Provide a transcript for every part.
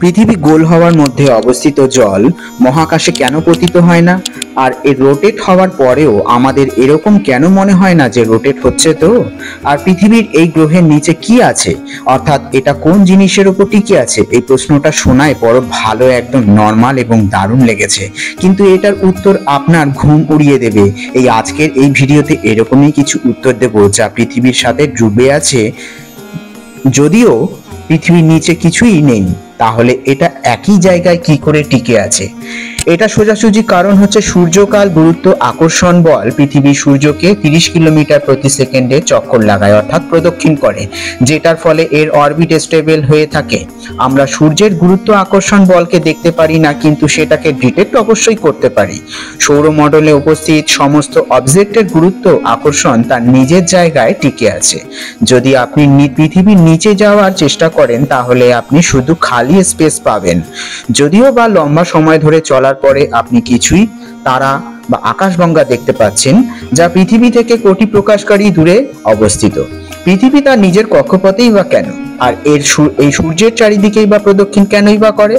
পৃথিবী গোল হওয়ার মধ্যে অবস্থিত জল মহাকাশে কেন পতিত হয় না? আর এর রোটেট হওয়ার পরেও আমাদের এরকম কেন মনে হয় না যে রোটেট হচ্ছে? তো আর পৃথিবীর এই গ্রহের নিচে কি আছে, অর্থাৎ এটা কোন জিনিসের উপর টিকে আছে? এই প্রশ্নটা শোনায় বড় ভালো, একদম নর্মাল এবং দারুণ লেগেছে, কিন্তু এটার উত্তর আপনার ঘুম উড়িয়ে দেবে। এই আজকের এই ভিডিওতে এরকমই কিছু উত্তর দেব যা পৃথিবীর সাথে ডুবে আছে। যদিও পৃথিবীর নিচে কিছুই নেই, তাহলে এটা একই জায়গায় কি করে টিকে আছে? এটা সোজাসুজি কারণ হচ্ছে সূর্যকাল গুরুত্ব আকর্ষণ বল পৃথিবী সূর্যকে 30 কিলোমিটার প্রতি সেকেন্ডে চক্কর লাগায়, অর্থাৎ প্রদক্ষিণ করে, যেটার ফলে এর অরবিট স্টেবল হয়ে থাকে। আমরা সূর্যের গুরুত্ব আকর্ষণ বলকে দেখতে পারি না, কিন্তু সেটাকে ডিটেক্ট অবশ্যই করতে পারি। সৌরমণ্ডলে উপস্থিত সমস্ত অবজেক্টের গুরুত্ব আকর্ষণ তার নিজের জায়গায় টিকে আছে। যদি আপনি পৃথিবীর নিচে যাওয়ার চেষ্টা করেন, তাহলে আপনি শুধু খালি স্পেস পাবেন। যদিও বা লম্বা সময় ধরে চলার পরে আপনি কিছুই তারা বা আকাশগঙ্গা দেখতে পাচ্ছেন, যা পৃথিবী থেকে কোটি প্রকাশকারী দূরে অবস্থিত। পৃথিবী তার নিজের কক্ষপথেই বা কেন, আর এই সূর্যের চারিদিকেই বা প্রদক্ষিণ কেনই বা করে?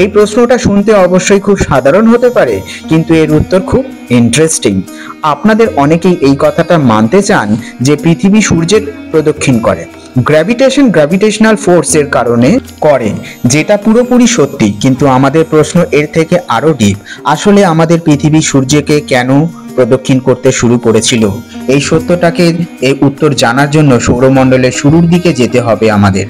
এই প্রশ্নটা শুনতে অবশ্যই খুব সাধারণ হতে পারে, কিন্তু এর উত্তর খুব ইন্টারেস্টিং। আপনাদের অনেকেই এই কথাটা মানতে চান যে পৃথিবী সূর্যের প্রদক্ষিণ করে গ্র্যাভিটেশনাল ফোর্স এর কারণে করে, যেটা পুরোপুরি সত্যি, কিন্তু আমাদের প্রশ্ন এর থেকে আরো ডিপ। আসলে আমাদের পৃথিবী সূর্যকে কেন প্রদক্ষিণ করতে শুরু করেছিল? এই সত্যটাকে এই উত্তর জানার জন্য সৌরমণ্ডলের শুরুর দিকে যেতে হবে আমাদের।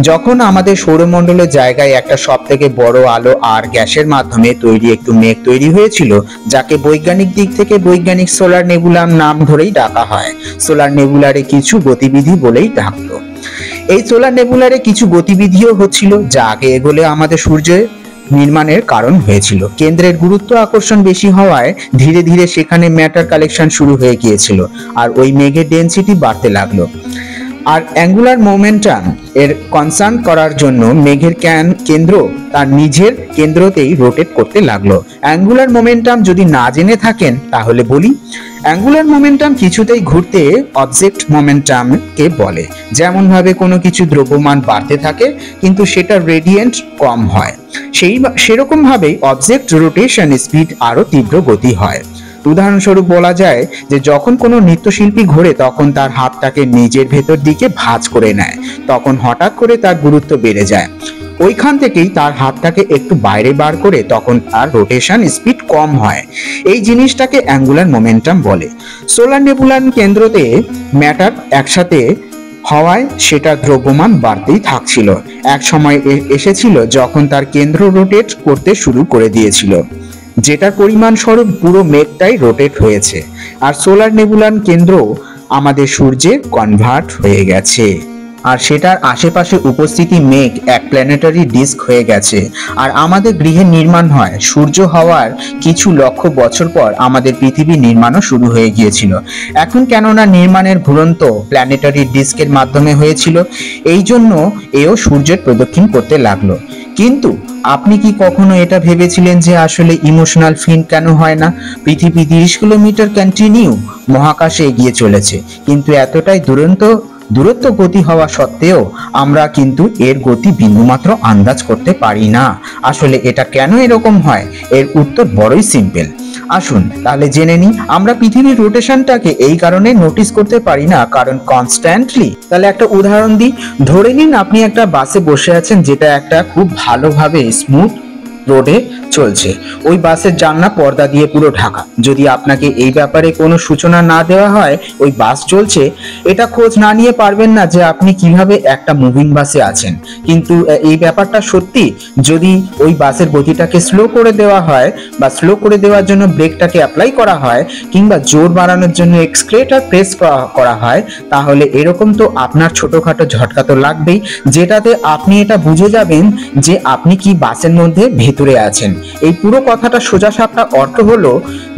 যখন আমাদের সৌরমণ্ডলের জায়গায় একটা সব থেকে বড় আলো আর গ্যাসের মাধ্যমে তৈরি একটু মেঘ তৈরি হয়েছিল, যাকে বৈজ্ঞানিক দিক থেকে বৈজ্ঞানিক সোলার নেবুলার নাম ধরেই ডাকা হয়। সোলার নেবুলারে কিছু গতিবিধি বলেই ডাকতো। এই সোলার নেবুলারে কিছু গতিবিধিও হচ্ছিল, যা আগে এগোলে আমাদের সূর্যের নির্মাণের কারণ হয়েছিল। কেন্দ্রের গুরুত্ব আকর্ষণ বেশি হওয়ায় ধীরে ধীরে সেখানে ম্যাটার কালেকশন শুরু হয়ে গিয়েছিল, আর ওই মেঘের ডেনসিটি বাড়তে লাগলো। আর অ্যাঙ্গুলার মোমেন্টাম এর কনসার্ন করার জন্য মেঘের কেন্দ্র তার নিজের কেন্দ্রতেই রোটেট করতে লাগলো। অ্যাঙ্গুলার মোমেন্টাম যদি না জেনে থাকেন, তাহলে বলি। অ্যাঙ্গুলার মোমেন্টাম কিছুতেই ঘুরতে অবজেক্ট মোমেন্টামকে বলে। যেমন ভাবে কোনো কিছু দ্রব্যমান বাড়তে থাকে, কিন্তু সেটা রেডিয়েন্ট কম হয়, সেরকম ভাবেই অবজেক্ট রোটেশন স্পিড আরো তীব্র গতি হয়। উদাহরণস্বরূপ বলা যায় যে যখন কোনো নৃত্যশিল্পী ঘোরে, তখন তার হাতটাকে নিজের ভেতর দিকে ভাঁজ করে নেয়, তখন হঠাৎ করে তার গুরুত্ব বেড়ে যায়। ওইখান থেকেই তার হাতটাকে একটু বাইরে বার করে, তখন তার রোটেশন স্পিড কম হয়। এই জিনিসটাকে অ্যাঙ্গুলার মোমেন্টাম বলে। সোলার নেবুলার কেন্দ্রতে ম্যাটার একসাথে হওয়ায় সেটা দ্রব্যমান বাড়তেই থাকছিল। এক সময় এসেছিল যখন তার কেন্দ্র রোটেট করতে শুরু করে দিয়েছিল, যেটার পরিমাণ স্বরূপ পুরো মেঘটাই রোটেট হয়েছে, আর সোলার নেবুলার কেন্দ্র আমাদের সূর্যে কনভার্ট হয়ে গেছে, আর সেটার আশেপাশে উপস্থিতি মেঘ এক প্ল্যানেটারি ডিস্ক হয়ে গেছে। আর আমাদের গৃহের নির্মাণ হয় সূর্য হওয়ার কিছু লক্ষ বছর পর। আমাদের পৃথিবী নির্মাণও শুরু হয়ে গিয়েছিল এখন, কেননা নির্মাণের ঘুরন্ত প্ল্যানেটারি ডিস্কের মাধ্যমে হয়েছিল, এই জন্য এও সূর্যের প্রদক্ষিণ করতে লাগলো। কিন্তু আপনি কি কখনো এটা ভেবেছিলেন যে আসলে ইমোশনাল ফিল কেন হয় না? পৃথিবী 30 কিলোমিটার কন্টিনিউ মহাকাশে এগিয়ে চলেছে, কিন্তু এতটাই দূরত্ব গতি হওয়া সত্ত্বেও আমরা কিন্তু এর গতি বিন্দুমাত্র আন্দাজ করতে পারি না। আসলে এটা কেন এরকম হয়? এর উত্তর বড়ই সিম্পল। আসুন তাহলে জেনে নিই। আমরা পৃথিবীর রোটেশনটাকে এই কারণে নোটিস করতে পারি না, কারণ কনস্ট্যান্টলি। তাহলে একটা উদাহরণ দিই। ধরে নিন আপনি একটা বাসে বসে আছেন, যেটা একটা খুব ভালোভাবে স্মুথ রোডে চলছে। ওই বাসের জানলা পর্দা দিয়ে পুরো ঢাকা। যদি আপনাকে এই ব্যাপারে কোনো সূচনা না দেওয়া হয় ওই বাস চলছে, এটা খোঁজ না নিয়ে পারবেন না যে আপনি কিভাবে একটা মুভিং বাসে আছেন। কিন্তু এই ব্যাপারটা সত্যি। যদি ওই বাসের গতিটাকে স্লো করে দেওয়া হয়, বা স্লো করে দেওয়ার জন্য ব্রেকটাকে অ্যাপ্লাই করা হয়, কিংবা জোর বাড়ানোর জন্য এক্সক্লেটার প্রেস করা হয়, তাহলে এরকম তো আপনার ছোটখাটো ঝটকা তো লাগবেই, যেটাতে আপনি এটা বুঝে যাবেন যে আপনি কি বাসের মধ্যে ভেতরে আছেন। এই পুরো কথাটা সোজাসাপটা অর্থ হলো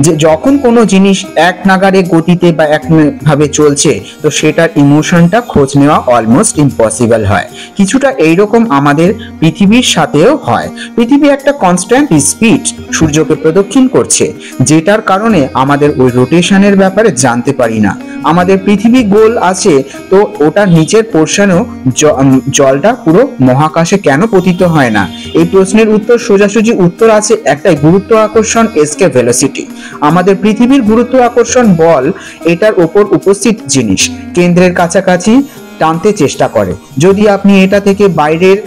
যে যখন কোনো জিনিস এক নাগারে গতিতে বা একভাবে চলছে, তো সেটার ইমোশনটা খোঁজ নেওয়া অলমোস্ট ইম্পসিবল হয়। কিছুটা এইরকম আমাদের পৃথিবীর সাথেও হয়। পৃথিবী একটা কনস্ট্যান্ট স্পিড সূর্যকে প্রদক্ষিণ করছে, যেটার কারণে আমাদের ওই রোটেশনের ব্যাপারে জানতে পারি না। আমাদের পৃথিবী গোল আছে, তো ওটার নিচের পোর্শনেও জলটা পুরো মহাকাশে কেন পতিত হয় না? এই প্রশ্নের উত্তর সোজাসুজি উত্তর আছে একটাই, গুরুত্ব আকর্ষণ এসকে ভেলোসিটি। আমাদের পৃথিবীর গুরুত্ব আকর্ষণ বল এটার ওপর উপস্থিত জিনিস কেন্দ্রের কাছাকাছি টানতে চেষ্টা করে। যদি আপনি এটা থেকে বাইরের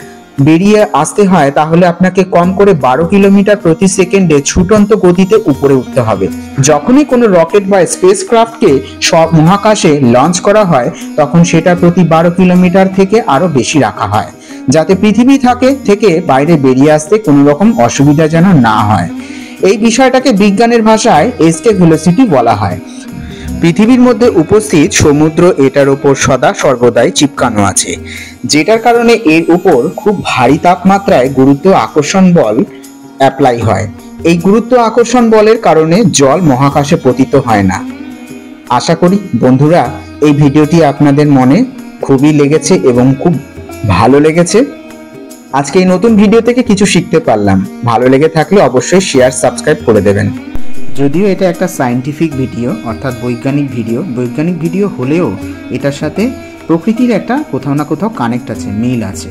বেরিয়ে আসতে হয় তাহলে আপনাকে কম করে 12 কিলোমিটার প্রতি সেকেন্ডে ছুটন্ত গতিতে উপরে উঠতে হবে। যখনই কোনো রকেট বা স্পেস ক্রাফটকে মহাকাশে লঞ্চ করা হয় তখন সেটা প্রতি 12 কিলোমিটার থেকে আরো বেশি রাখা হয়, যাতে পৃথিবী থেকে বাইরে বেরিয়ে আসতে কোনো রকম অসুবিধা যেন না হয়। এই বিষয়টাকে বিজ্ঞানের ভাষায় এসকে ভেলোসিটি বলা হয়। পৃথিবীর মধ্যে উপস্থিত সমুদ্র এটার উপর সদা সর্বদাই চিপকানো আছে, যেটার কারণে এর উপর খুব ভারী তাপমাত্রায় গুরুত্ব আকর্ষণ বল অ্যাপ্লাই হয়। এই গুরুত্ব আকর্ষণ বলের কারণে জল মহাকাশে পতিত হয় না। আশা করি বন্ধুরা এই ভিডিওটি আপনাদের মনে খুবই লেগেছে এবং খুব ভালো লেগেছে। আজকে এই নতুন ভিডিও থেকে কিছু শিখতে পারলাম। ভালো লেগে থাকলে অবশ্যই শেয়ার সাবস্ক্রাইব করে দেবেন। যদিও এটা একটা সায়েন্টিফিক ভিডিও অর্থাৎ বৈজ্ঞানিক ভিডিও হলেও এটার সাথে প্রকৃতির একটা কোথাও না কোথাও কানেক্ট আছে, মিল আছে।